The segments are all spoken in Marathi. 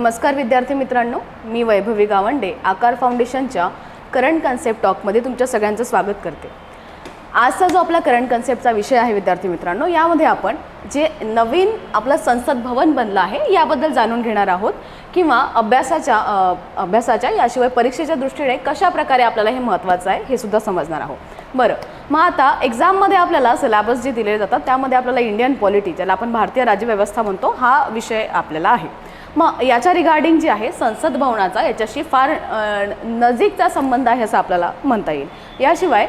नमस्कार विद्यार्थी मित्रांनो, मी वैभवी गावंडे आकार फाउंडेशनच्या करंट कन्सेप्ट टॉकमध्ये तुमच्या सगळ्यांचं स्वागत करते। आजचा जो आपला करंट कन्सेप्टचा विषय आहे विद्यार्थी मित्रांनो, यामध्ये आपण जे नवीन आपलं संसद भवन बनलं आहे याबद्दल जाणून घेणार आहोत किंवा अभ्यासाच्या याशिवाय परीक्षेच्या दृष्टीने कशा प्रकारे आपल्याला हे महत्त्वाचं आहे हे सुद्धा समजणार आहोत। बरं, मग आता एक्झाममध्ये आपल्याला सिलेबस जे दिले जातात त्यामध्ये आपल्याला इंडियन पॉलिटी, ज्याला आपण भारतीय राज्यव्यवस्था म्हणतो, हा विषय आपल्याला आहे। मग याच्या रिगार्डिंग जे आहे संसद भवनाचा याच्याशी फार नजीकचा संबंध आहे असं आपल्याला म्हणता येईल। याशिवाय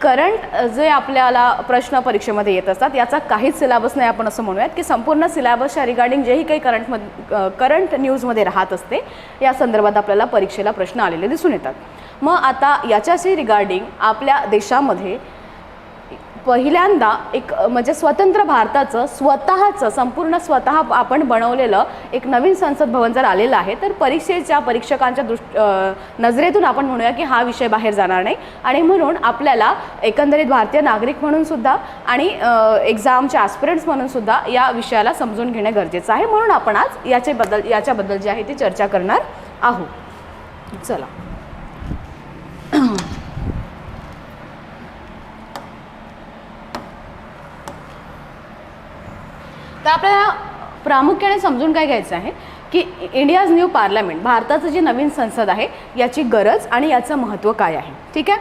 करंट जे आपल्याला प्रश्न परीक्षेमध्ये येत असतात याचा काहीच सिलेबस नाही, आपण असं म्हणूयात की संपूर्ण सिलेबसच्या रिगार्डिंग जेही काही करंट न्यूजमध्ये राहत असते या संदर्भात आपल्याला परीक्षेला प्रश्न आलेले दिसून येतात। मग आता याच्याशी रिगार्डिंग आपल्या देशामध्ये पहिल्यांदा एक म्हणजे स्वतंत्र भारताचं स्वतःचं संपूर्ण स्वतः आपण बनवलेलं एक नवीन संसद भवन जर आलेलं आहे तर परीक्षकांच्या नजरेतून आपण म्हणूया की हा विषय बाहेर जाणार नाही आणि म्हणून आपल्याला एकंदरीत भारतीय नागरिक म्हणून सुद्धा आणि एक्झामचे ॲस्पिरंट्स म्हणून सुद्धा या विषयाला समजून घेणे गरजेचं आहे। म्हणून आपण आज याच्याबद्दल जी आहे ती चर्चा करणार आहोत। चला, तर आपल्याला प्रामुख्याने समजून काय घ्यायचं आहे की इंडियाज न्यू पार्लमेंट, भारताचं जे नवीन संसद आहे याची गरज आणि याचं महत्त्व काय आहे। ठीक आहे,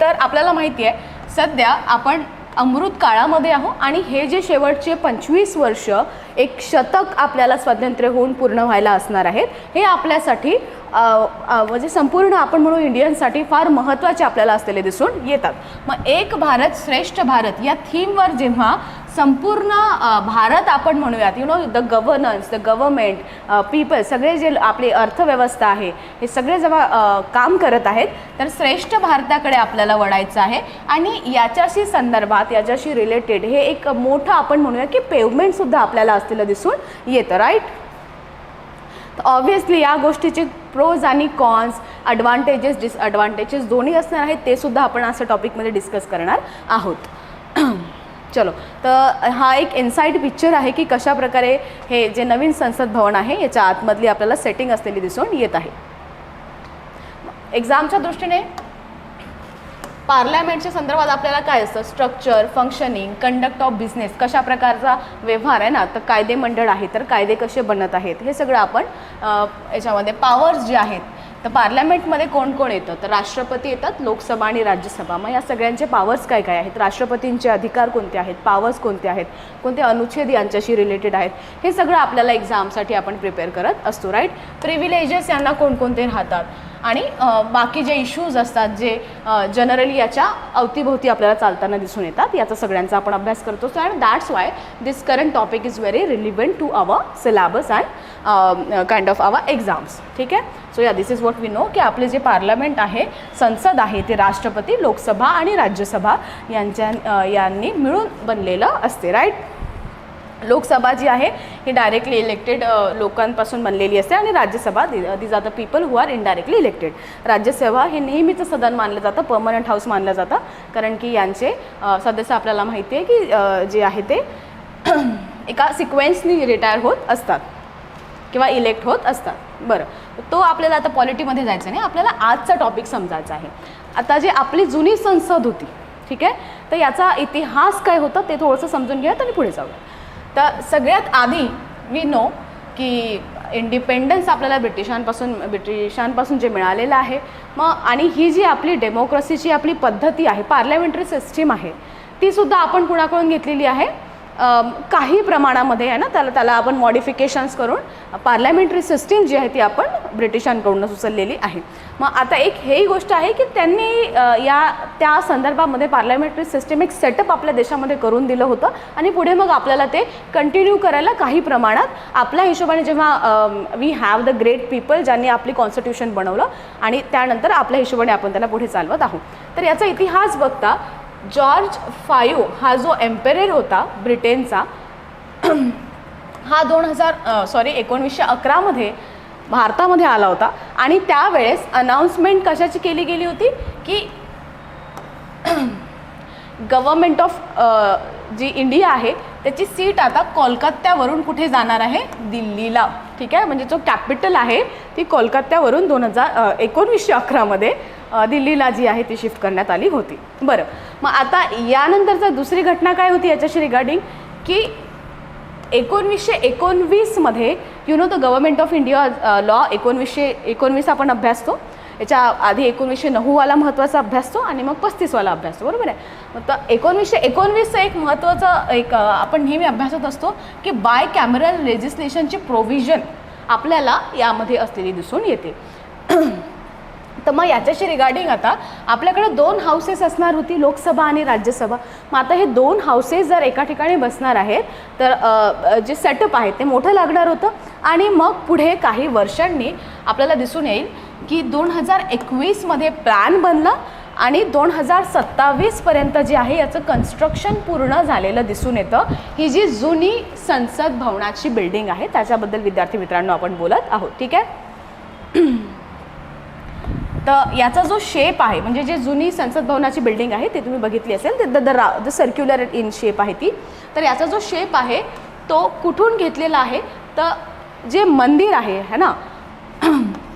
तर आपल्याला माहिती आहे सध्या आपण अमृत काळामध्ये आहोत आणि हे जे शेवटचे 25 वर्ष, एक शतक आपल्याला स्वातंत्र्य होऊन पूर्ण व्हायला असणार आहेत, हे आपल्यासाठी म्हणजे संपूर्ण आपण म्हणू इंडियनसाठी फार महत्त्वाचे आपल्याला असलेले दिसून येतात। मग एक भारत श्रेष्ठ भारत या थीमवर जेव्हा संपूर्ण भारत आपण म्हणूयात, the governance, the government, people, सगळे जे आपली अर्थव्यवस्था आहे हे सगळे जेव्हा काम करत आहेत तर श्रेष्ठ भारताकडे आपल्याला वळायचं आहे आणि याच्याशी रिलेटेड हे एक मोठं आपण म्हणूया की पेवमेंटसुद्धा आपल्याला असलेलं दिसून येतं, राईट। तर ऑब्व्हियसली या गोष्टीचे प्रोज आणि कॉन्स, ॲडव्हान्टेजेस, डिसॲडव्हान्टेजेस दोन्ही असणार आहेत, ते सुद्धा आपण असं टॉपिकमध्ये डिस्कस करणार आहोत। चलो, तर हा एक इनसाइड पिक्चर आहे की कशा प्रकारे हे जे नवीन संसद भवन आहे याच्या आतमधली आपल्याला सेटिंग असलेली दिसून येत आहे। एक्झामच्या दृष्टीने पार्लमेंटच्या संदर्भात आपल्याला काय असतं, structure, functioning, conduct of business, कशा प्रकारचा व्यवहार आहे ना, तर कायदे मंडळ आहे तर कायदे कसे बनत आहेत हे सगळं आपण याच्यामध्ये पॉवर्स जे आहेत तर पार्लमेंटमध्ये कोण कोण येतं, तर राष्ट्रपती येतात, लोकसभा आणि राज्यसभा। मग या सगळ्यांचे पॉवर्स काय काय आहेत, राष्ट्रपतींचे अधिकार कोणते आहेत, पॉवर्स कोणते आहेत, कोणते अनुच्छेद यांच्याशी रिलेटेड आहेत, हे सगळं आपल्याला एक्झामसाठी आपण प्रिपेअर करत असतो, राईट। प्रिव्हिलेजेस यांना कोणकोणते राहतात आणि बाकी जे इश्यूज असतात जे जनरली याच्या अवतीभोवती आपल्याला चालताना दिसून येतात, याचा सगळ्यांचा आपण अभ्यास करतो। So and that's why this current topic is very relevant to our syllabus and kind of our exams. ठीक आहे, सो या this is what we know की आपले जे पार्लमेंट आहे, संसद आहे, ते राष्ट्रपती, लोकसभा आणि राज्यसभा यांनी मिळून बनलेलं असते, राईट। लोकसभा जी आहे ही डायरेक्टली इलेक्टेड लोकांपासून बनलेली असते आणि Rajya Sabha these are the people who are indirectly elected. Rajya Sabha हे नेहमीचं सदन मानलं जातं, परमनंट हाऊस मानलं जातं, कारण की यांचे सदस्य आपल्याला माहिती आहे की जे आहे ते एका सिक्वेन्सनी रिटायर होत असतात किंवा इलेक्ट होत असतात। बरं, तो आपल्याला आता पॉलिटीमध्ये जायचं नाही, आपल्याला आजचा टॉपिक समजायचा आहे। आता जे आपली जुनी संसद होती, ठीक आहे, तर याचा इतिहास काय होता ते थोडंसं समजून घेऊयात आणि पुढे जाऊया। तर सगळ्यात आधी वी नो की इंडिपेंडन्स आपल्याला ब्रिटिशांपासून जे मिळालेलं आहे, मग आणि ही जी आपली डेमोक्रेसीची आपली पद्धती आहे, पार्लमेंटरी सिस्टीम आहे, ती सुद्धा आपण कुणाकडून घेतलेली आहे, काही प्रमाणामध्ये आहे ना, त्याला आपण मॉडिफिकेशन्स करून पार्लमेंटरी सिस्टीम जी आहे ती आपण ब्रिटिशांकडूनच उचललेली आहे। मग आता एक हेही गोष्ट आहे की त्यांनी त्या संदर्भामध्ये पार्लमेंटरी सिस्टीम एक सेटअप आपल्या देशामध्ये करून दिलं होतं आणि पुढे मग आपल्याला ते कंटिन्यू करायला काही प्रमाणात आपल्या हिशोबाने, जेव्हा we have the great people ज्यांनी आपली कॉन्स्टिट्यूशन बनवलं आणि त्यानंतर आपल्या हिशोबाने आपण त्याला पुढे चालवत आहोत। तर याचा इतिहास बघता जॉर्ज 5 हा जो एम्पेरर होता ब्रिटनचा, हा 1911 मध्ये भारतामध्ये आला होता आणि त्यावेळेस अनाउन्समेंट कशाची केली गेली होती की गव्हर्नमेंट ऑफ जी इंडिया आहे त्याची सीट आता कोलकात्यावरून कुठे जाणार आहे, दिल्लीला. ठीक आहे, म्हणजे जो कॅपिटल आहे ती कोलकात्यावरून 1911मध्ये दिल्लीला जी आहे ती शिफ्ट करण्यात आली होती. बरं, मग आता यानंतरचा दुसरी घटना काय होती याच्याशी रिगार्डिंग, की 1919मध्ये the government of India law 1919 आपण अभ्यासतो. याच्या आधी 1909 वाला महत्त्वाचा अभ्यासतो आणि मग 35 वाला अभ्यासतो, बरोबर आहे. मग 1919चं एक महत्त्वाचं आपण नेहमी अभ्यासत असतो की बाय कॅमरल लेजिस्लेशनची प्रोव्हिजन आपल्याला यामध्ये असलेली दिसून येते. तर मग याच्याशी रिगार्डिंग आता आपल्याकडे 2 हाऊसेस असणार होती, लोकसभा आणि राज्यसभा. मग आता हे 2 हाऊसेस जर एका ठिकाणी बसणार आहेत तर जे सेटअप आहे ते मोठं लागणार होतं. आणि मग पुढे काही वर्षांनी आपल्याला दिसून येईल की 2021मध्ये प्लॅन बनला आणि 2027पर्यंत जे आहे याचं कन्स्ट्रक्शन पूर्ण झालेलं दिसून येतं. ही जी जुनी संसद भवनाची बिल्डिंग आहे त्याच्याबद्दल विद्यार्थी मित्रांनो आपण बोलत आहोत. ठीक आहे, तर याचा जो शेप आहे म्हणजे जे जुनी संसद भवनाची बिल्डिंग आहे ते तुम्ही बघितली असेल, द सर्क्युलर इन शेप आहे ती. तर याचा जो शेप आहे तो कुठून घेतलेला आहे, तर जे मंदिर आहे है ना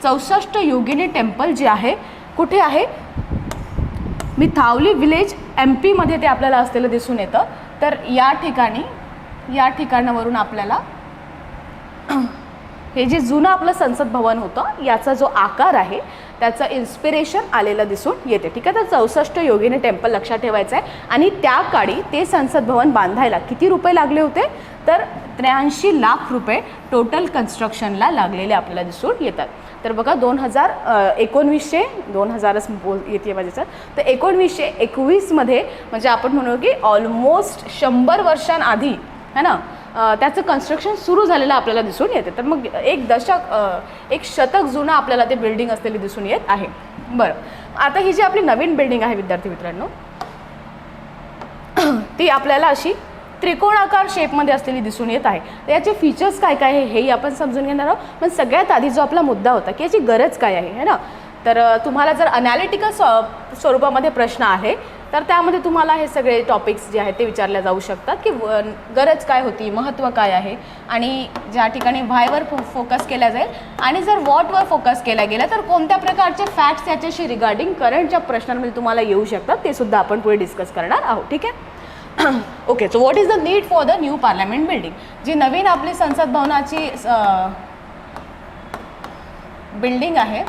64 योगिनी टेम्पल जे आहे कुठे आहे, मिथावली विलेज MP मध्ये ते आपल्याला असलेलं दिसून येतं. तर या ठिकाणावरून आपल्याला हे जे जुनं आपलं संसद भवन होतं याचा जो आकार आहे त्याचं इन्स्पिरेशन आलेलं दिसून येते. ठीक आहे, तर 64 योगिनी टेम्पल लक्षात ठेवायचं आहे. आणि त्या काळी ते संसद भवन बांधायला किती रुपये लागले होते, तर 83 लाख रुपये टोटल कन्स्ट्रक्शनला लागलेले आपल्याला दिसून येतात. तर बघा 2019च येते माझ्याचं, तर 1921मध्ये म्हणजे आपण म्हणू की ऑलमोस्ट 100 वर्षांआधी है ना त्याचं कन्स्ट्रक्शन सुरू झालेलं आपल्याला दिसून येते. तर मग एक शतक जुनं आपल्याला ते बिल्डिंग असलेली दिसून येत आहे. बरं, आता ही जी आपली नवीन बिल्डिंग आहे विद्यार्थी मित्रांनो ती आपल्याला अशी त्रिकोणाकार शेपमध्ये असलेली दिसून येत आहे. तर याचे फीचर्स काय काय आहे हेही आपण समजून घेणार आहोत. पण सगळ्यात आधी जो आपला मुद्दा होता की याची गरज काय आहे ना, तर तुम्हाला जर अनॅलिटिकल स्वरूपामध्ये प्रश्न आहे तर त्यामध्ये तुम्हाला हे सगळे टॉपिक्स जे आहेत ते विचारले जाऊ शकतात की गरज काय होती, महत्त्व काय आहे, आणि ज्या ठिकाणी व्हायवर फोकस केला जाईल आणि जर व्हॉटवर फोकस केला गेला तर कोणत्या प्रकारचे फॅक्ट्स याच्याशी रिगार्डिंग करंटच्या प्रश्नांमध्ये तुम्हाला येऊ शकतात ते सुद्धा आपण पुढे डिस्कस करणार आहोत. ठीक आहे, okay. So what is the need for the new parliament building. जी नवीन आपली संसद भवनाची बिल्डिंग आहे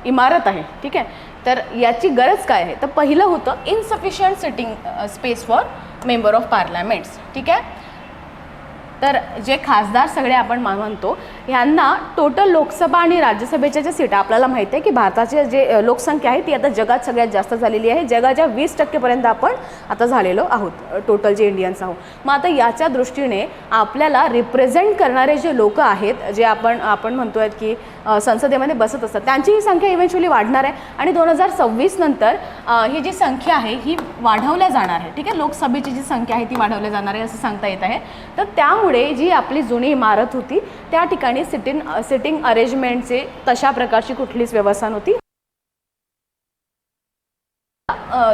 इमारत आहे, ठीक आहे, तर याची गरज काय आहे, तर पहिलं होतं insufficient sitting space for member of parliaments. ठीक आहे, तर जे खासदार सगळे आपण म्हणतो ह्यांना टोटल लोकसभा आणि राज्यसभेच्या ज्या सीटा आपल्याला माहिती आहे की भारताची जे लोकसंख्या आहे ती आता जगात सगळ्यात जास्त झालेली आहे. जगाच्या 20% आपण आता झालेलो आहोत टोटल जे इंडियन्स आहोत. मग आता याच्या दृष्टीने आपल्याला रिप्रेझेंट करणारे जे लोक आहेत जे आपण म्हणतोय की संसदेमध्ये बसत असतात त्यांची ही संख्या इव्हेंच्युअली वाढणार आहे आणि 2026 नंतर ही जी संख्या आहे ही वाढवल्या जाणार आहे. ठीक आहे, लोकसभेची जी संख्या आहे ती वाढवल्या जाणार आहे असं सांगता येत आहे. तर त्यामुळे जी आपली जुनी इमारत होती त्या ठिकाणी सिटिंग अरेंजमेंटचे तशा प्रकारची कुठलीच व्यवस्था नव्हती,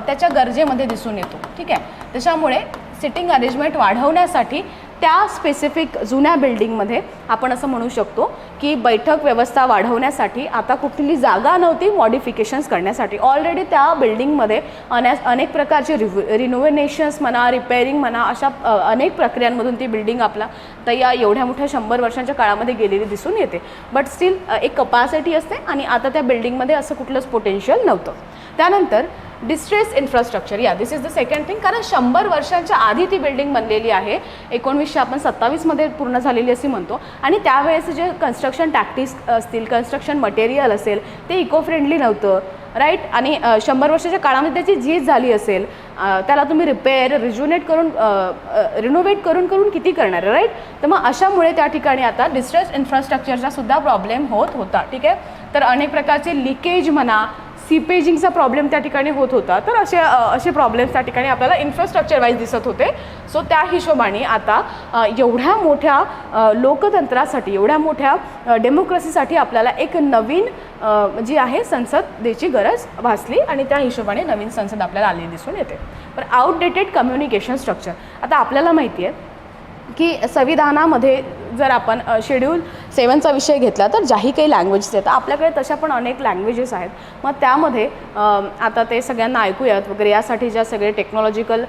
त्याच्या गरजेमध्ये दिसून येतो. ठीक आहे, त्याच्यामुळे सिटिंग अरेंजमेंट वाढवण्यासाठी त्या स्पेसिफिक जुन्या बिल्डिंगमध्ये आपण असं म्हणू शकतो की बैठक व्यवस्था वाढवण्यासाठी आता कुठली जागा नव्हती मॉडिफिकेशन्स करण्यासाठी. ऑलरेडी त्या बिल्डिंगमध्ये अनेक प्रकारचे रिनोव्हेशन्स म्हणा, रिपेअरिंग म्हणा, अशा अनेक प्रक्रियांमधून ती बिल्डिंग आपला तर या एवढ्या मोठ्या 100 वर्षांच्या काळामध्ये गेलेली दिसून येते. बट स्टील एक कपॅसिटी असते आणि आता त्या बिल्डिंगमध्ये असं कुठलंच पोटेन्शियल नव्हतं. त्यानंतर डिस्ट्रेस इन्फ्रास्ट्रक्चर, या this is the second thing, कारण 100 वर्षांच्या आधी ती बिल्डिंग बनलेली आहे. 1927मध्ये पूर्ण झालेली असे म्हणतो आणि त्यावेळेस जे कन्स्ट्रक्शन टॅक्टिक्स असतील, कन्स्ट्रक्शन मटेरियल असेल ते इको फ्रेंडली नव्हतं, राईट. आणि 100 वर्षाच्या काळामध्ये त्याची झीज झाली असेल, त्याला तुम्ही रिपेअर रिनोव्हेट करून किती करणार, राईट. तर मग अशामुळे त्या ठिकाणी आता डिस्ट्रेस इन्फ्रास्ट्रक्चरचा सुद्धा प्रॉब्लेम होत होता. ठीक आहे, तर अनेक प्रकारचे लिकेज म्हणा, सीपेजिंगचा प्रॉब्लेम त्या ठिकाणी होत होता. तर असे प्रॉब्लेम्स त्या ठिकाणी आपल्याला इन्फ्रास्ट्रक्चर वाईज दिसत होते. सो त्या हिशोबाने आता एवढ्या मोठ्या लोकतंत्रासाठी, एवढ्या मोठ्या डेमोक्रेसीसाठी आपल्याला एक नवीन जी आहे संसदेची गरज भासली आणि त्या हिशोबाने नवीन संसद आपल्याला आलेली दिसून येते. पण आउटडेटेड कम्युनिकेशन स्ट्रक्चर. आता आपल्याला माहिती आहे की संविधानामध्ये जर आपण शेड्यूल 7चा विषय घेतला तर ज्याही काही लँग्वेजेस आहेत, आपल्याकडे तशा पण अनेक लँग्वेजेस आहेत. मग त्यामध्ये आता ते सगळ्यांना ऐकूयात वगैरे यासाठी ज्या सगळे टेक्नॉलॉजिकल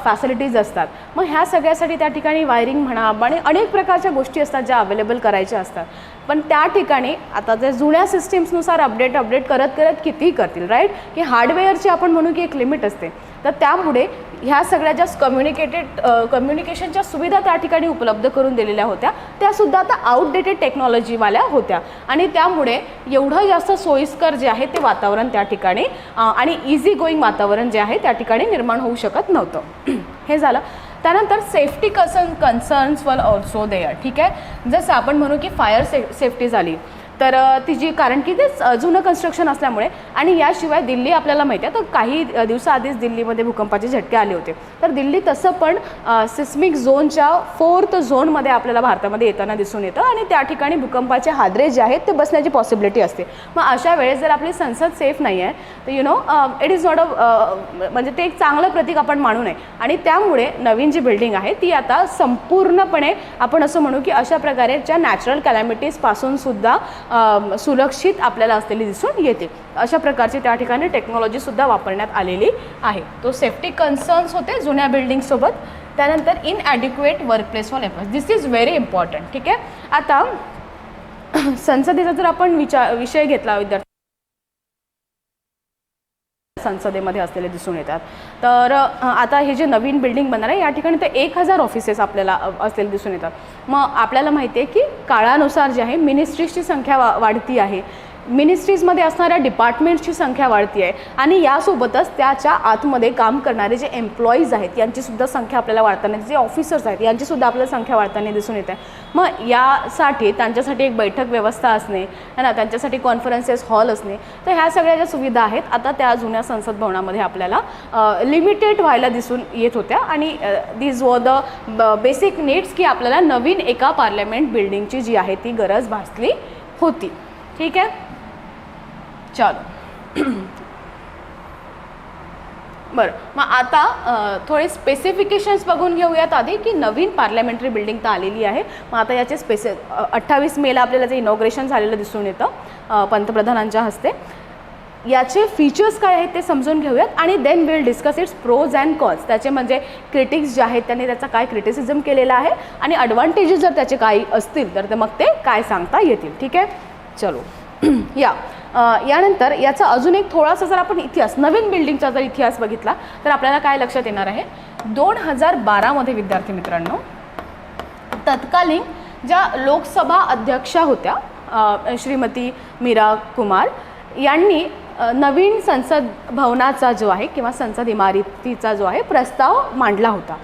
फॅसिलिटीज असतात, मग ह्या सगळ्यासाठी त्या ठिकाणी वायरिंग म्हणा आणि अनेक प्रकारच्या गोष्टी असतात ज्या अवेलेबल करायच्या असतात. पण त्या ठिकाणी आता जे जुन्या सिस्टीम्सनुसार अपडेट करत कितीही करतील, राईट, की हार्डवेअरची आपण म्हणू की एक लिमिट असते. तर त्यामुळे ह्या सगळ्या ज्या कम्युनिकेशनच्या सुविधा त्या ठिकाणी उपलब्ध करून दिलेल्या होत्या त्यासुद्धा आता आउटडेटेड टेक्नॉलॉजीवाल्या होत्या आणि त्यामुळे एवढं जास्त सोयीस्कर जे आहे ते वातावरण त्या ठिकाणी आणि इझी गोईंग वातावरण जे आहे त्या ठिकाणी निर्माण होऊ शकत नव्हतं. हे झालं. त्यानंतर safety concerns were also there. ठीक आहे, जसं आपण म्हणू की फायर सेफ्टी झाली तर तिची, कारण की ते जुनं कन्स्ट्रक्शन असल्यामुळे आणि याशिवाय दिल्ली आपल्याला माहिती आहे तर काही दिवसाआधीच दिल्लीमध्ये भूकंपाचे झटके आले होते. तर दिल्ली तसं पण सिस्मिक झोनच्या 4th झोनमध्ये आपल्याला भारतामध्ये येताना दिसून येतं आणि त्या ठिकाणी भूकंपाचे हादरे जे आहेत ते बसण्याची पॉसिबिलिटी असते. मग अशा वेळेस जर आपली संसद सेफ नाही आहे तर इट इज नॉट म्हणजे ते एक चांगलं प्रतीक आपण मानू नये. आणि त्यामुळे नवीन जी बिल्डिंग आहे ती आता संपूर्णपणे आपण असं म्हणू की अशा प्रकारेच्या नॅचरल कॅलॅमिटीजपासून सुद्धा सुरक्षित आपल्याला असलेली दिसून येते. अशा प्रकारची त्या ठिकाणी टेक्नॉलॉजीसुद्धा वापरण्यात आलेली आहे. तो सेफ्टी कन्सर्न्स होते जुन्या बिल्डिंगसोबत. त्यानंतर inadequate workplace for employees. This is very important. ठीक आहे, आता संसदेचा जर आपण विषय घेतला विद्यार्थी संसदेमध्ये असलेले दिसून येतात तर आता हे जे नवीन बिल्डिंग बनणार आहे या ठिकाणी ते 1000 ऑफिसेस आपल्याला असलेले दिसून येतात. मग आपल्याला माहिती आहे की काळानुसार जे आहे मिनिस्ट्रीजची संख्या वाढती आहे, मिनिस्ट्रीजमध्ये असणाऱ्या डिपार्टमेंट्सची संख्या वाढती आहे आणि यासोबतच त्याच्या आतमध्ये काम करणारे जे एम्प्लॉईज आहेत यांचीसुद्धा संख्या आपल्याला वाढताना, जे ऑफिसर्स आहेत यांचीसुद्धा आपल्याला संख्या वाढताना दिसून येते. मग यासाठी त्यांच्यासाठी एक बैठक व्यवस्था असणे है ना, त्यांच्यासाठी कॉन्फरन्सेस हॉल असणे, तर ह्या सगळ्या ज्या सुविधा आहेत आता त्या जुन्या संसद भवनामध्ये आपल्याला लिमिटेड व्हायला दिसून येत होत्या आणि these were the basic needs की आपल्याला नवीन एका पार्लमेंट बिल्डिंगची जी आहे ती गरज भासली होती. ठीक आहे, चलो बरं. मग आता थोडे स्पेसिफिकेशन्स बघून घेऊयात आधी की नवीन पार्लमेंटरी बिल्डिंग तर आलेली आहे. मग आता याचे 28 मेला आपल्याला जे इनॉग्रेशन झालेलं दिसून येतं पंतप्रधानांच्या हस्ते. याचे फीचर्स काय आहेत ते समजून घेऊयात आणि then will discuss its pros and cons. त्याचे म्हणजे क्रिटिक्स जे आहेत त्यांनी त्याचा काय क्रिटिसिझम केलेला आहे आणि ॲडव्हान्टेजेस जर त्याचे काही असतील तर मग ते काय सांगता येतील. ठीक आहे, चलो यानंतर याचा अजून एक थोडासा जर आपण इतिहास, नवीन बिल्डिंगचा जर इतिहास बघितला तर आपल्याला काय लक्षात येणार आहे. 2012मध्ये विद्यार्थी मित्रांनो तत्कालीन ज्या लोकसभा अध्यक्षा होत्या श्रीमती मीरा कुमार यांनी नवीन संसद भवनाचा जो आहे किंवा संसद इमारतीचा जो आहे प्रस्ताव मांडला होता.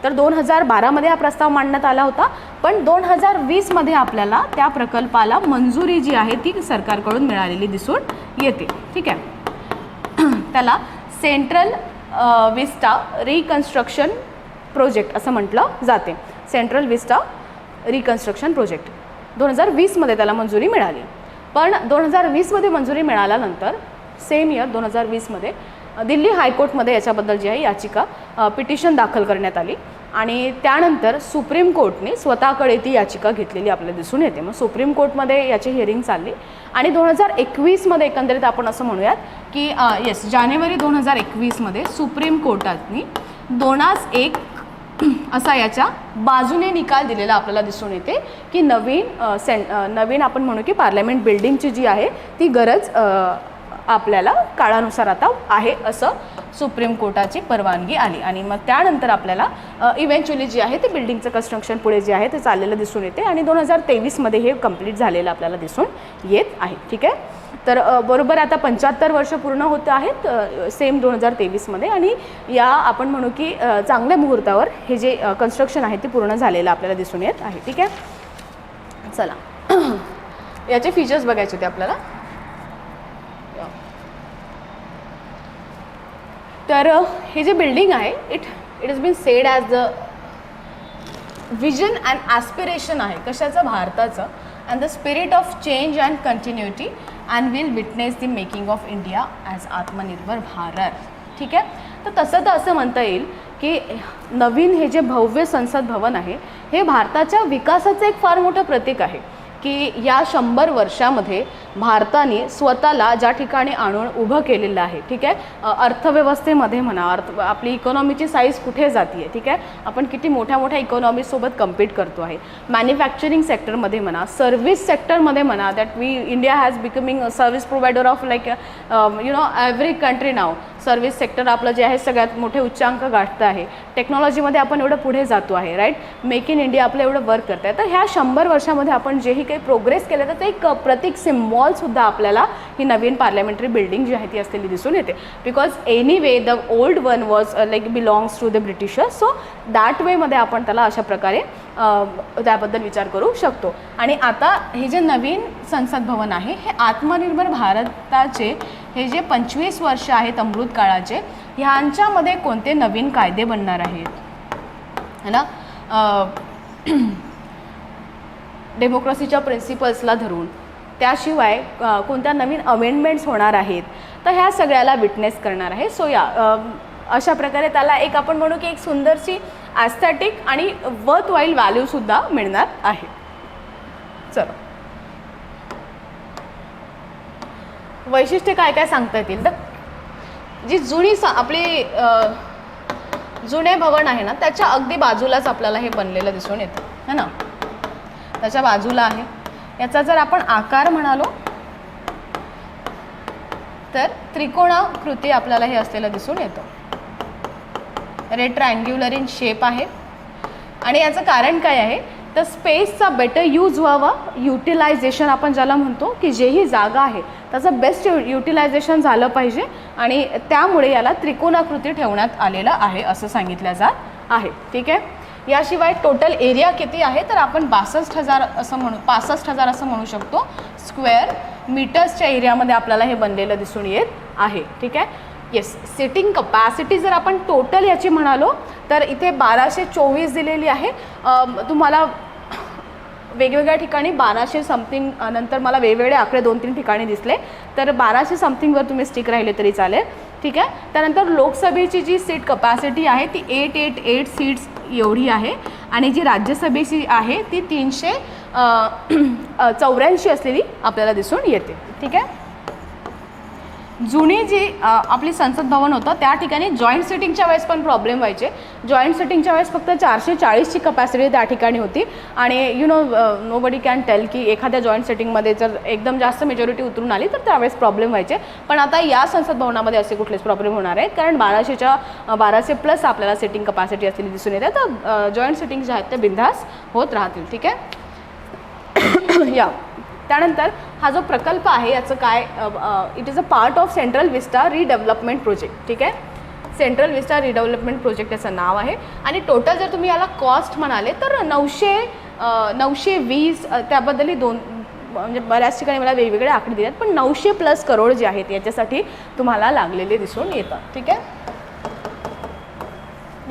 तर 2012मध्ये हा प्रस्ताव मांडण्यात आला होता. पण 2020मध्ये आपल्याला त्या प्रकल्पाला मंजुरी जी आहे ती सरकारकडून मिळालेली दिसून येते. ठीक आहे, त्याला सेंट्रल विस्टा रिकन्स्ट्रक्शन प्रोजेक्ट असं म्हटलं जाते. सेंट्रल विस्टा रिकन्स्ट्रक्शन प्रोजेक्ट 2020मध्ये त्याला मंजुरी मिळाली. पण 2020मध्ये मंजुरी मिळाल्यानंतर सेम इयर 2020मध्ये दिल्ली हायकोर्टमध्ये याच्याबद्दल जी आहे याचिका पिटिशन दाखल करण्यात आली आणि त्यानंतर सुप्रीम कोर्टने स्वतःकडे ती याचिका घेतलेली आपल्याला दिसून येते. मग सुप्रीम कोर्टमध्ये याची हिअरिंग चालली आणि 2021मध्ये एकंदरीत आपण असं म्हणूयात की जानेवारी 2021मध्ये सुप्रीम कोर्टाने 2-1 असा याच्या बाजूने निकाल दिलेला आपल्याला दिसून येते की नवीन आपण म्हणू की पार्लमेंट बिल्डिंगची जी आहे ती गरज आपल्याला काळानुसार आता आहे असं सुप्रीम कोर्टाची परवानगी आली. आणि मग त्यानंतर आपल्याला इव्हेंच्युअली जी आहे ते बिल्डिंगचं कन्स्ट्रक्शन पुढे जे आहे ते चाललेलं दिसून येते आणि 2023मध्ये हे कंप्लीट झालेलं आपल्याला दिसून येत आहे. ठीक आहे, तर बरोबर आता 75 वर्ष पूर्ण होत आहेत सेम 2023मध्ये आणि या आपण म्हणू की चांगल्या मुहूर्तावर हे जे कन्स्ट्रक्शन आहे ते पूर्ण झालेलं आपल्याला दिसून येत आहे. ठीक आहे, चला याचे फीचर्स बघायचे होते आपल्याला. तर हे जे बिल्डिंग आहे it is been said as the vision and aspiration आहे कशाचं, भारताचं, and the spirit of change and continuity and will witness the making of India as Atmanirbhar Bharat. ठीक आहे. तर तसं तर असं म्हणता येईल की नवीन हे जे भव्य संसद भवन आहे हे भारताच्या विकासाचं एक फार मोठं प्रतीक आहे की या 100 वर्षामध्ये भारताने स्वतःला ज्या ठिकाणी आणून उभं केलेलं आहे. ठीक आहे. अर्थव्यवस्थेमध्ये म्हणा, आपली इकॉनॉमीची साईज कुठे जाते आहे. ठीक आहे. आपण किती मोठ्या मोठ्या इकॉनॉमीसोबत कम्पीट करतो आहे. मॅन्युफॅक्चरिंग सेक्टरमध्ये म्हणा, सर्व्हिस सेक्टरमध्ये म्हणा, that India has becoming a service provider of like every country now. Service sector आपलं जे आहे सगळ्यात मोठे उच्चांक गाठतं आहे. टेक्नॉलॉजीमध्ये आपण एवढं पुढे जातो आहे. राईट. मेक इन इंडिया आपलं एवढं वर्क करत आहे. तर ह्या 100 वर्षामध्ये आपण जेही काही प्रोग्रेस केलं तर ते एक प्रतीक सिम्बॉलसुद्धा आपल्याला ही नवीन पार्लमेंटरी बिल्डिंग जी आहे ती असलेली दिसून येते. Because anyway the old one was like belongs to the Britishers. So that वेमध्ये आपण त्याला अशा प्रकारे त्याबद्दल विचार करू शकतो. आणि आता हे जे नवीन संसद भवन आहे हे आत्मनिर्भर भारताचे हे जे 25 वर्ष आहेत अमृत काळाचे, ह्यांच्यामध्ये कोणते नवीन कायदे बनणार आहेत है ना, डेमोक्रेसीच्या प्रिन्सिपल्सला धरून, त्याशिवाय कोणत्या नवीन अमेंडमेंट्स होणार आहेत, तर ह्या सगळ्याला विटनेस करणार आहे. सो या अशा प्रकारे त्याला एक आपण म्हणू की एक सुंदरशी ॲस्थेटिक आणि वर्थ वाईल व्हॅल्यूसुद्धा मिळणार आहे. चलो, वैशिष्ट्य काय काय सांगता येतील. तर जी जुनी आपली जुने भवन आहे ना त्याच्या अगदी बाजूलाच आपल्याला हे बनलेलं दिसून येतं है ना, त्याच्या बाजूला आहे. याचा जर आपण आकार म्हणालो तर त्रिकोणाकृती आपल्याला हे असलेलं दिसून येतं. रेक्टँग्युलर इन शेप आहे. आणि याचं कारण काय आहे तर स्पेसचा बेटर यूज व्हावा, युटिलायझेशन आपण ज्याला म्हणतो की जेही जागा आहे त्याचं बेस्ट युटिलायझेशन झालं पाहिजे आणि त्यामुळे याला त्रिकोणाकृती ठेवण्यात आलेलं आहे असं सांगितलं जात आहे. ठीक आहे. याशिवाय टोटल एरिया किती आहे तर आपण 62,000 असं म्हणू 65,000 असं म्हणू शकतो स्क्वेअर मीटर्सच्या एरियामध्ये आपल्याला हे बनलेलं दिसून येत आहे. ठीक आहे. येस. सिटिंग कपॅसिटी जर आपण टोटल याची म्हणालो तर इथे 1224 दिलेली आहे. तुम्हाला वेगवेगळ्या ठिकाणी 1200 समथिंग नंतर मला वेगवेगळे आकडे 2-3 ठिकाणी दिसले तर 1200 समथिंगवर तुम्ही स्टिक राहिले तरी चालेल. ठीक आहे. त्यानंतर लोकसभेची जी सीट कपॅसिटी आहे ती 888 सीट्स एवढी आहे आणि जी राज्यसभेची आहे ती 384 असलेली आपल्याला दिसून येते. ठीक आहे. जुनी जी आपली संसद भवन होतं त्या ठिकाणी जॉईंट सिटिंगच्या वेळेस पण प्रॉब्लेम व्हायचे. जॉईंट सिटिंगच्या वेळेस फक्त 440ची कपॅसिटी त्या ठिकाणी होती आणि नो बडी कॅन टेल की एखाद्या जॉईंट सिटिंगमध्ये जर एकदम जास्त मेजॉरिटी उतरून आली तर त्यावेळेस प्रॉब्लेम व्हायचे. पण आता या संसद भवनामध्ये असे कुठलेच प्रॉब्लेम होणार आहेत कारण 1200 प्लस आपल्याला सिटिंग कपॅसिटी असलेली दिसून येते. तर जॉईंट सिटिंग जे आहेत ते बिंदास होत राहतील. ठीक आहे. या त्यानंतर हा जो प्रकल्प आहे याचं काय, it is a part of central vista redevelopment project. ठीक आहे. सेंट्रल विस्टा रिडेव्हलपमेंट प्रोजेक्ट याचं नाव आहे आणि टोटल जर तुम्ही याला कॉस्ट म्हणाले तर 920 त्याबद्दलही म्हणजे बऱ्याच ठिकाणी मला वेगवेगळे आकडे दिले आहेत पण 900+ करोड जे आहेत याच्यासाठी तुम्हाला लागलेले दिसून येतात. ठीक आहे.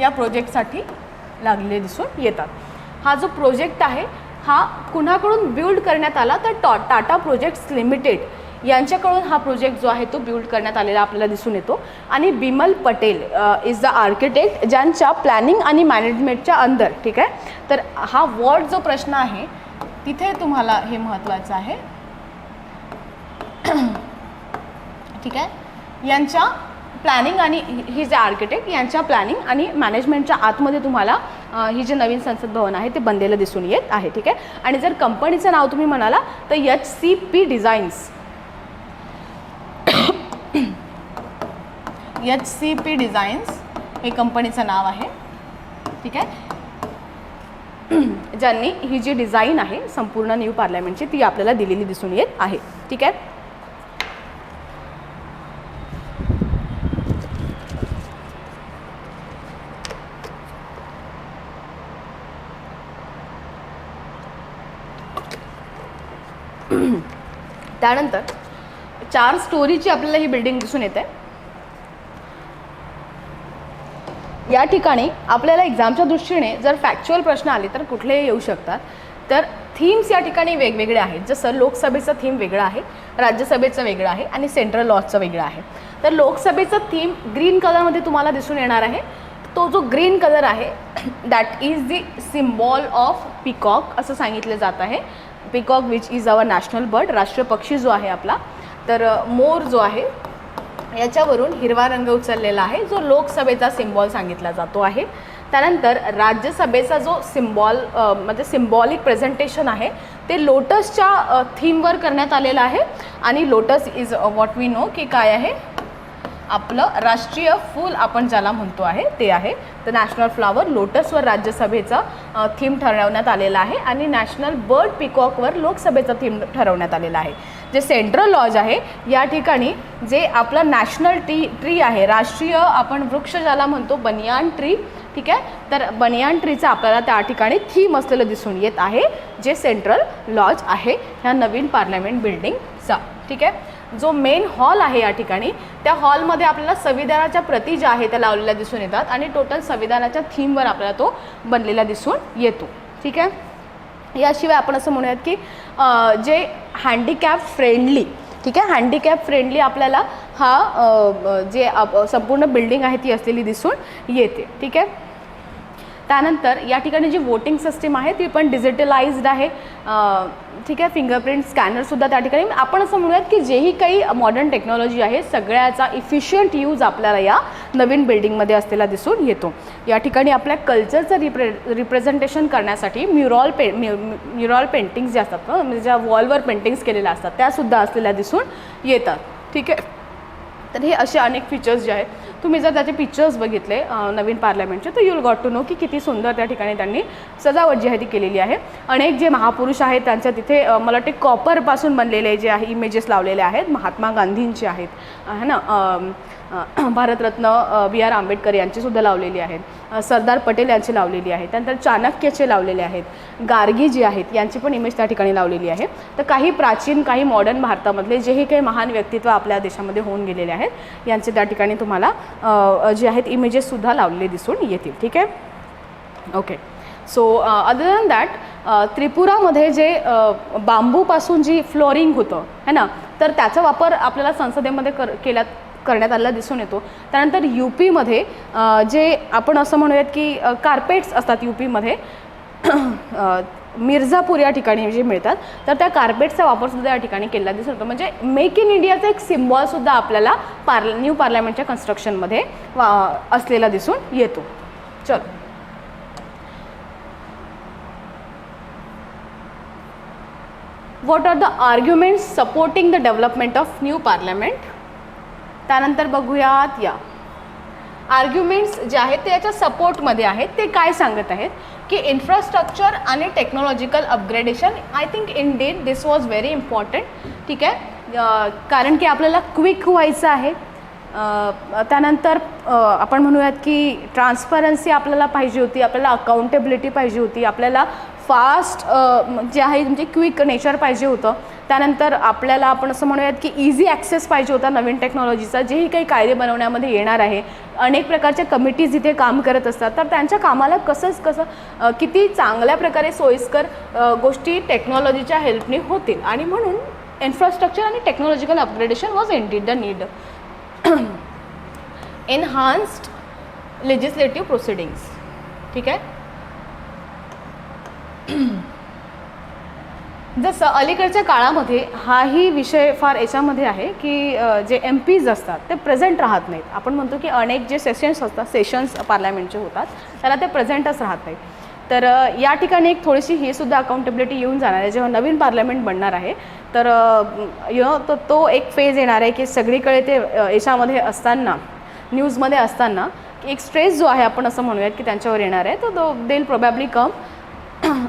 या प्रोजेक्टसाठी लागलेले दिसून येतात. हा जो प्रोजेक्ट आहे हा कुणाकडून बिल्ड करण्यात आला तर टाटा प्रोजेक्ट्स लिमिटेड यांच्याकडून हा प्रोजेक्ट जो आहे तो बिल्ड करण्यात आलेला आपल्याला दिसून येतो आणि Bimal Patel is the architect ज्यांच्या प्लॅनिंग आणि मॅनेजमेंटच्या अंडर. ठीक आहे. तर हा वर्ड जो प्रश्न आहे तिथे तुम्हाला हे महत्त्वाचं आहे. ठीक आहे. यांच्या प्लॅनिंग आणि ही जे आर्किटेक्ट यांच्या प्लॅनिंग आणि मॅनेजमेंटच्या आतमध्ये तुम्हाला ही जे नवीन संसद भवन आहे ते बनलेलं दिसून येत आहे. ठीक आहे. आणि जर कंपनीचं नाव तुम्ही म्हणाला तर HCP डिझाईन्स HCP डिझाईन्स हे कंपनीचं नाव आहे. ठीक आहे. ज्यांनी ही जी डिझाईन आहे संपूर्ण न्यू पार्लमेंटची ती आपल्याला दिलेली दिसून येत आहे. ठीक आहे. त्यानंतर 4 स्टोरीची आपल्याला ही बिल्डिंग दिसून येते. या ठिकाणी आपल्याला एक्झामच्या दृष्टीने जर फॅक्च्युअल प्रश्न आले तर कुठलेही येऊ शकतात. तर थीम्स या ठिकाणी वेगवेगळे आहेत. जसं लोकसभेचं थीम वेगळं आहे, राज्यसभेचं वेगळं आहे आणि सेंट्रल लॉजचं वेगळं आहे. तर लोकसभेचं थीम ग्रीन कलरमध्ये तुम्हाला दिसून येणार आहे. तो जो ग्रीन कलर आहे that is the symbol of peacock असं सांगितलं जात आहे. Peacock which is our national bird, राष्ट्रीय पक्षी जो आहे आपला. तर मोर जो आहे याच्यावरून हिरवा रंग उचललेला आहे जो लोकसभेचा सिम्बॉल सांगितला जातो आहे. त्यानंतर राज्यसभेचा जो सिम्बॉल म्हणजे सिम्बॉलिक प्रेझेंटेशन आहे ते लोटसच्या थीमवर करण्यात आलेलं आहे. आणि lotus is what we know की काय आहे, आपलं राष्ट्रीय फूल आपण ज्याला म्हणतो आहे ते आहे. तर नॅशनल फ्लावर लोटसवर राज्यसभेचा थीम ठरवण्यात आलेला आहे आणि नॅशनल बर्ड पिकॉकवर लोकसभेचा थीम ठरवण्यात आलेला आहे. जे सेंट्रल लॉज आहे या ठिकाणी जे आपलं नॅशनल ट्री आहे, राष्ट्रीय आपण वृक्ष ज्याला म्हणतो बनियान ट्री, ठीक आहे. तर बनियान ट्रीचा आपल्याला त्या ठिकाणी थीम असलेलं दिसून येत आहे जे सेंट्रल लॉज आहे ह्या नवीन पार्लमेंट बिल्डिंगचा, ठीक आहे. जो मेन हॉल आहे या ठिकाणी त्या हॉलमध्ये आपल्याला संविधानाच्या प्रती ज्या आहे त्या लावलेल्या दिसून येतात आणि टोटल संविधानाच्या थीमवर आपल्याला तो बनलेला दिसून येतो, ठीक आहे. याशिवाय आपण असं म्हणूयात की जे हँडिकॅप फ्रेंडली, ठीक आहे, हँडिकॅप फ्रेंडली आपल्याला हा जे संपूर्ण बिल्डिंग आहे ती असलेली दिसून येते, ठीक आहे. त्यानंतर या ठिकाणी जी वोटिंग सिस्टीम आहे ती पण डिजिटलाइज्ड आहे, ठीक आहे. फिंगरप्रिंट स्कॅनरसुद्धा त्या ठिकाणी आपण असं म्हणूयात की जेही काही मॉडर्न टेक्नॉलॉजी आहे सगळ्याचा इफिशियंट यूज आपल्याला या नवीन बिल्डिंगमध्ये असलेला दिसून येतो. या ठिकाणी आपल्या कल्चरचं रिप्रेझेंटेशन करण्यासाठी म्युरॉल पेंटिंग्स जे असतात म्हणजे ज्या वॉलवर पेंटिंग्स केलेल्या असतात त्यासुद्धा असलेल्या दिसून येतात, ठीक आहे. तर हे असे अनेक फीचर्स जे आहेत तुम्ही जर त्याचे पिक्चर्स बघितले नवीन पार्लमेंटचे तर you will got to know की किती सुंदर त्या ठिकाणी त्यांनी सजावट जी आहे ती केलेली आहे. अनेक जे महापुरुष आहेत त्यांच्या तिथे मला वाटते कॉपरपासून बनलेले जे आहे इमेजेस लावलेले आहेत. महात्मा गांधींचे आहेत है ना, भारतरत्न B.R. आंबेडकर यांचीसुद्धा लावलेली आहेत, सरदार पटेल यांची लावलेली आहे, त्यानंतर चाणक्यचे लावलेले आहेत, गार्गी जी आहेत यांची पण इमेज त्या ठिकाणी लावलेली आहे. तर काही प्राचीन काही मॉडर्न भारतामधले जेही काही महान व्यक्तित्व आपल्या देशामध्ये होऊन गेलेले आहेत यांचे त्या ठिकाणी तुम्हाला जे आहेत इमेजेससुद्धा लावलेले दिसून येतील, ठीक आहे. Okay. So other than that त्रिपुरामध्ये जे बांबूपासून जी फ्लोरिंग होतं है ना, तर त्याचा वापर आपल्याला संसदेमध्ये करण्यात आलेला दिसून येतो. त्यानंतर UPमध्ये जे आपण असं म्हणूयात की कार्पेट्स असतात UPमध्ये मिर्झापूर या ठिकाणी जे मिळतात तर त्या कार्पेटचा वापरसुद्धा या ठिकाणी केलेला दिसून येतो. म्हणजे मेक इन इंडियाचा एक सिम्बॉलसुद्धा आपल्याला न्यू पार्लमेंटच्या कन्स्ट्रक्शनमध्ये असलेला दिसून येतो. चल what are the arguments supporting the development of new parliament. त्यानंतर बघूयात या आर्ग्युमेंट्स जे आहेत ते याच्या सपोर्टमध्ये आहेत. ते काय सांगत आहेत की इन्फ्रास्ट्रक्चर आणि technological upgradation. I think indeed this was very important, ठीक आहे. कारण की आपल्याला क्विक व्हायचं आहे. त्यानंतर आपण म्हणूयात की ट्रान्सपरन्सी आपल्याला पाहिजे होती, आपल्याला अकाउंटेबिलिटी पाहिजे होती, आपल्याला फास्ट जे आहे म्हणजे क्विक नेचर पाहिजे होतं. त्यानंतर आपल्याला आपण असं म्हणूयात की इझी ॲक्सेस पाहिजे होता नवीन टेक्नॉलॉजीचा. जेही काही कायदे बनवण्यामध्ये येणार आहे अनेक प्रकारच्या कमिटीज इथे काम करत असतात तर त्यांच्या कामाला कसं किती चांगल्या प्रकारे सोयीस्कर गोष्टी टेक्नॉलॉजीच्या हेल्पने होतील आणि म्हणून इन्फ्रास्ट्रक्चर आणि technological upgradation was indeed the need. Enhanced legislative proceedings, ठीक आहे. जसं अलीकडच्या काळामध्ये हाही विषय फार याच्यामध्ये आहे की जे MPs असतात ते प्रेझेंट राहत नाहीत. आपण म्हणतो की अनेक जे सेशन्स पार्लमेंटचे होतात त्याला ते प्रेझेंटच राहत नाहीत. तर या ठिकाणी एक थोडीशी ही सुद्धा अकाउंटेबिलिटी येऊन जाणार आहे जेव्हा नवीन पार्लमेंट बनणार आहे. तर तो एक फेज येणार आहे की सगळीकडे ते याच्यामध्ये असताना न्यूजमध्ये असताना एक स्ट्रेस जो आहे आपण असं म्हणूयात की त्यांच्यावर येणार आहे. तो दे विल प्रोबॅबली कम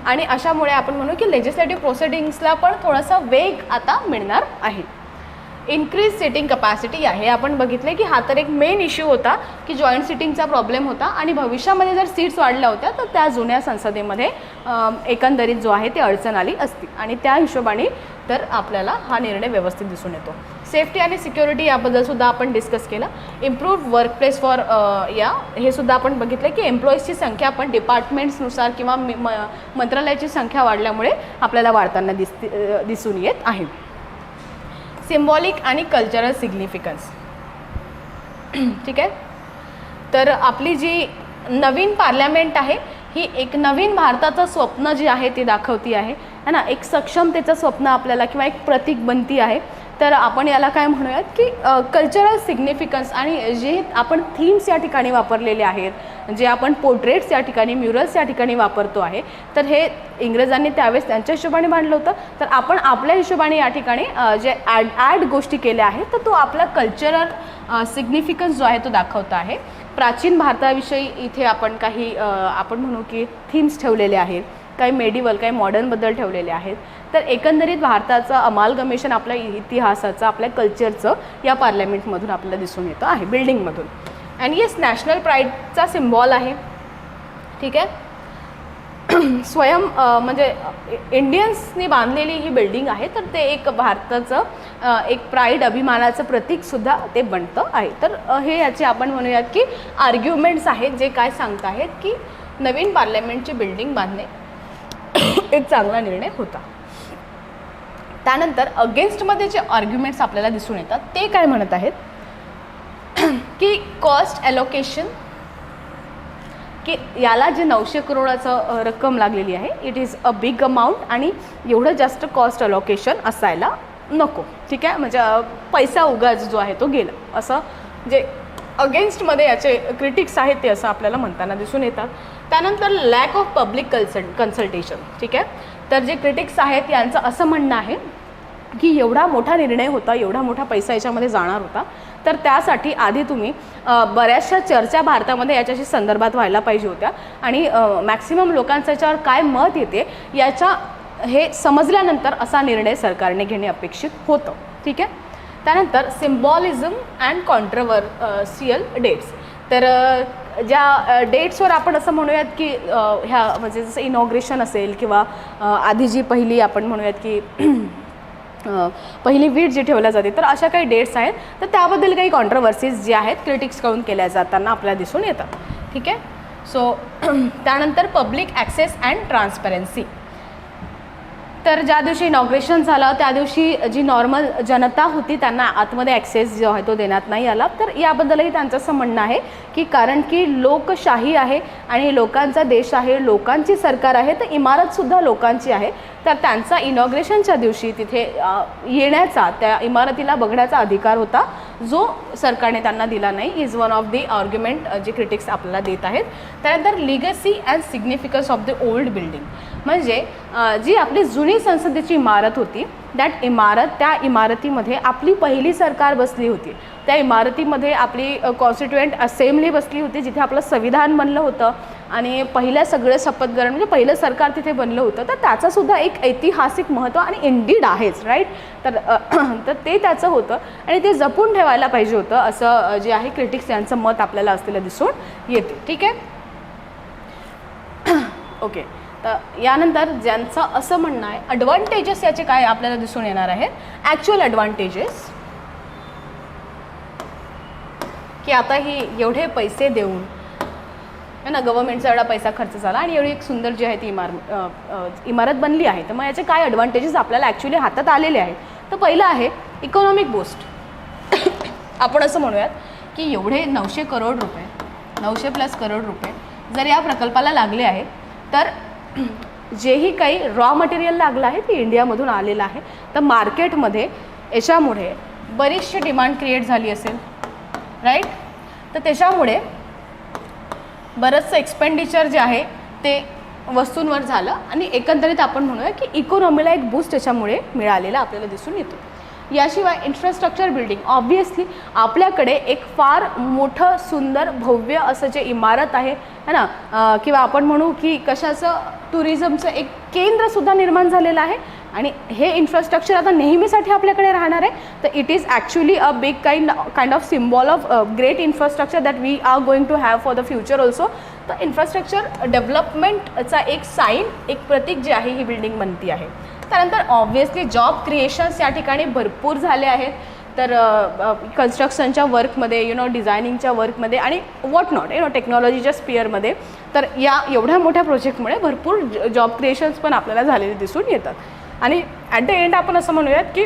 आणि अशामुळे आपण म्हणू की लेजिस्लेटिव्ह प्रोसिडिंग्सला पण थोडासा वेग आता मिळणार आहे. इन्क्रीज सिटिंग कपॅसिटी आहे. आपण बघितले की हा तर एक मेन इश्यू होता की जॉईंट सिटिंगचा प्रॉब्लेम होता आणि भविष्यामध्ये जर सीट्स वाढल्या होत्या तर त्या जुन्या संसदेमध्ये एकंदरीत जो आहे ते अडचण आली असती आणि त्या हिशोबाने तर आपल्याला हा निर्णय व्यवस्थित दिसून येतो. सेफ्टी आणि सिक्युरिटी याबद्दलसुद्धा आपण डिस्कस केलं. इम्प्रूव्ड वर्कप्लेस फॉर हे सुद्धा आपण बघितलं की एम्प्लॉईजची संख्या पण डिपार्टमेंट्सनुसार किंवा मंत्रालयाची संख्या वाढल्यामुळे आपल्याला वाढताना दिसून येत आहे. सिम्बॉलिक आणि कल्चरल सिग्निफिकन्स. ठीक आहे. तर आपली जी नवीन पार्लमेंट आहे ही एक नवीन भारताचं स्वप्न जे आहे ते दाखवती आहे है ना. एक सक्षमतेचं स्वप्न आपल्याला किंवा एक प्रतीक बनती आहे. तर आपण याला काय म्हणूयात की कल्चरल सिग्निफिकन्स. आणि जे आपण थीम्स या ठिकाणी वापरलेले आहेत, जे आपण पोर्ट्रेट्स या ठिकाणी, म्युरल्स या ठिकाणी वापरतो आहे, तर हे इंग्रजांनी त्यावेळेस त्यांच्या हिशोबाने मांडलं होतं. तर आपण आपल्या हिशोबाने या ठिकाणी जे ॲड गोष्टी केल्या आहेत तर तो आपला कल्चरल सिग्निफिकन्स जो आहे तो दाखवता आहे. प्राचीन भारताविषयी इथे आपण काही आपण म्हणू की थीम्स ठेवलेले आहेत, काही मेडिवल, काही मॉडर्नबद्दल ठेवलेले आहेत. तर एकंदरीत भारताचं अमालगमेशन आपल्या इतिहासाचं, आपल्या कल्चरचं या पार्लमेंटमधून आपल्याला दिसून येतं आहे, बिल्डिंगमधून. आणि येस, नॅशनल प्राईडचा सिम्बॉल आहे. ठीक आहे. म्हणजे इंडियन्सनी बांधलेली ही बिल्डिंग आहे. तर ते एक भारताचं एक प्राईड, अभिमानाचं प्रतीकसुद्धा ते बनतं आहे. तर हे याचे आपण म्हणूयात की आर्ग्युमेंट्स आहेत जे काय सांगत आहेत की नवीन पार्लमेंटची बिल्डिंग बांधणे एक चांगला निर्णय होता. त्यानंतर अगेन्स्टमध्ये जे आर्ग्युमेंट्स आपल्याला दिसून येतात ते काय म्हणत आहेत की कॉस्ट ॲलोकेशन, की याला जे 900 करोडाचं रक्कम लागलेली आहे, it is a big amount आणि एवढं जास्त कॉस्ट अलोकेशन असायला नको. ठीक आहे. म्हणजे पैसा उगाच जो आहे तो गेला, असं जे अगेन्स्टमध्ये याचे क्रिटिक्स आहेत ते असं आपल्याला म्हणताना दिसून येतात. त्यानंतर लॅक ऑफ पब्लिक कन्सल्टेशन. ठीक आहे. तर जे क्रिटिक्स आहेत यांचं असं म्हणणं आहे की एवढा मोठा निर्णय होता, एवढा मोठा पैसा याच्यामध्ये जाणार होता, तर त्यासाठी आधी तुम्ही बऱ्याचशा चर्चा भारतामध्ये याच्याशी संदर्भात व्हायला पाहिजे होत्या आणि मॅक्सिमम लोकांचं याच्यावर काय मत येते याच्या हे समजल्यानंतर असा निर्णय सरकारने घेणे अपेक्षित होतं. ठीक आहे. त्यानंतर सिम्बॉलिझम अँड कॉन्ट्रवर्सियल डेट्स. तर ज्या डेट्सवर आपण असं म्हणूयात की ह्या म्हणजे जसं इनॉग्रेशन असेल किंवा आधी जी पहिली आपण म्हणूयात की पहिली वीट जी ठेवल्या जाते, तर अशा काही डेट्स आहेत. तर त्याबद्दल काही कॉन्ट्रवर्सीज जे आहेत क्रिटिक्सकडून केल्या जाताना आपल्याला दिसून येतात. ठीक आहे. सो त्यानंतर पब्लिक ॲक्सेस अँड ट्रान्सपरन्सी. तर ज्या दिवशी इनॉग्रेशन झालं त्या दिवशी जी नॉर्मल जनता होती त्यांना आतमध्ये ॲक्सेस जो आहे तो देण्यात नाही आला. तर याबद्दलही त्यांचं असं म्हणणं आहे की कारण की लोकशाही आहे आणि लोकांचा देश आहे, लोकांची सरकार आहे, तर इमारतसुद्धा लोकांची आहे. तर त्यांचा इनॉग्रेशनच्या दिवशी तिथे येण्याचा, त्या इमारतीला बघण्याचा अधिकार होता जो सरकारने त्यांना दिला नाही. Is one of the argument जे क्रिटिक्स आपल्याला देत आहेत. त्यानंतर legacy and significance of the old building. म्हणजे जी आपली जुनी संसदेची इमारत होती, त्या इमारतीमध्ये आपली पहिली सरकार बसली होती. त्या इमारतीमध्ये आपली कॉन्स्टिट्युएंट असेंब्ली बसली होती, जिथे आपलं संविधान बनलं होतं आणि पहिल्या सगळे शपथग्रहण म्हणजे पहिलं सरकार तिथे बनलं होतं. तर त्याचंसुद्धा एक ऐतिहासिक महत्त्व आणि इंडीड आहेच, राईट. तर ते त्याचं होतं आणि ते जपून ठेवायला पाहिजे होतं, असं जे आहे क्रिटिक्स यांचं मत आपल्याला असलेलं दिसून येते. ठीक आहे. ओके. तर यानंतर ज्यांचं असं म्हणणं आहे ॲडव्हान्टेजेस याचे काय आपल्याला दिसून येणार आहेत. ॲक्च्युअल ॲडव्हान्टेजेस की आता ही एवढे पैसे देऊन है ना, गव्हर्नमेंटचा एवढा पैसा खर्च झाला आणि एवढी एक सुंदर जी आहे ती इमारत बनली आहे. तर मग याचे काय ॲडव्हान्टेजेस आपल्याला ॲक्च्युली हातात आलेले आहेत. तर पहिलं आहे इकॉनॉमिक बूस्ट. आपण असं म्हणूयात की एवढे 900 करोड रुपये, 900+ करोड रुपये जर या प्रकल्पाला लागले आहेत, तर जेही काही रॉ मटेरियल लागलं आहे ते इंडियामधून आलेलं आहे. तर मार्केटमध्ये याच्यामुळे बरीचशी डिमांड क्रिएट झाली असेल, राईट. तर त्याच्यामुळे बरंचसं एक्सपेंडिचर जे आहे ते वस्तूंवर झालं आणि एकंदरीत आपण म्हणूया की इकॉनॉमीला एक बूस्ट त्याच्यामुळे मिळालेला आपल्याला दिसून येतो. याशिवाय इन्फ्रास्ट्रक्चर बिल्डिंग. ऑब्व्हियसली आपल्याकडे एक फार मोठं सुंदर भव्य असं जे इमारत आहे ना, किंवा आपण म्हणू की कशाचं टुरिझमचं एक केंद्रसुद्धा निर्माण झालेलं आहे आणि हे इन्फ्रास्ट्रक्चर आता नेहमीसाठी आपल्याकडे राहणार आहे. तर it is actually a big kind of symbol of great infrastructure that we are going to have for the future also. तर इन्फ्रास्ट्रक्चर डेव्हलपमेंटचा एक साईन, एक प्रतीक जे आहे ही बिल्डिंग बनती आहे. त्यानंतर ऑब्व्हियसली जॉब क्रिएशन्स या ठिकाणी भरपूर झाले आहेत. तर कन्स्ट्रक्शनच्या वर्कमध्ये डिझायनिंगच्या वर्कमध्ये आणि वॉट नॉट टेक्नॉलॉजीच्या स्पिअरमध्ये. तर या एवढ्या मोठ्या प्रोजेक्टमुळे भरपूर जॉब क्रिएशन्स पण आपल्याला झालेले दिसून येतात. आणि ॲट द एंड आपण असं म्हणूयात की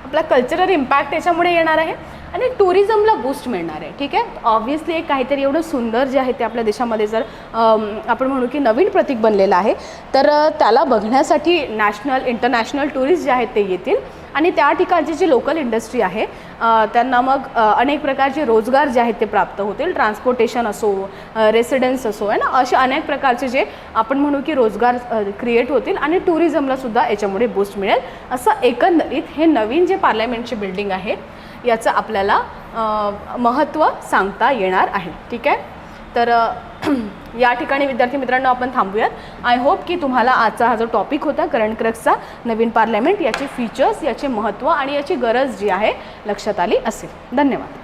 आपला कल्चरल इम्पॅक्ट याच्यामुळे येणार आहे आणि टुरिझमला बूस्ट मिळणार आहे. ठीक आहे, ऑब्व्हियसली एक काहीतरी एवढं सुंदर जे आहे ते आपल्या देशामध्ये जर आपण म्हणू की नवीन प्रतीक बनलेलं आहे, तर त्याला बघण्यासाठी नॅशनल इंटरनॅशनल टुरिस्ट जे आहेत ते येतील आणि त्या ठिकाणची जी लोकल इंडस्ट्री आहे त्यांना मग अनेक प्रकारचे रोजगार जे आहेत ते प्राप्त होतील. ट्रान्सपोर्टेशन असो, रेसिडेन्स असो आहे ना, असे अनेक प्रकारचे जे आपण म्हणू की रोजगार क्रिएट होतील आणि टुरिझमलासुद्धा याच्यामुळे बूस्ट मिळेल. असं एकंदरीत हे नवीन जे पार्लमेंटची बिल्डिंग आहे याचं आपल्याला महत्त्व सांगता येणार आहे. ठीक आहे, तर या ठिकाणी विद्यार्थी मित्रांनो आपण थांबूयात. आय होप की तुम्हाला आजचा हा जो टॉपिक होता करंट क्रक्सचा नवीन पार्लमेंट, याचे फीचर्स, याचे महत्त्व आणि याची गरज जी आहे लक्षात आली असेल. धन्यवाद.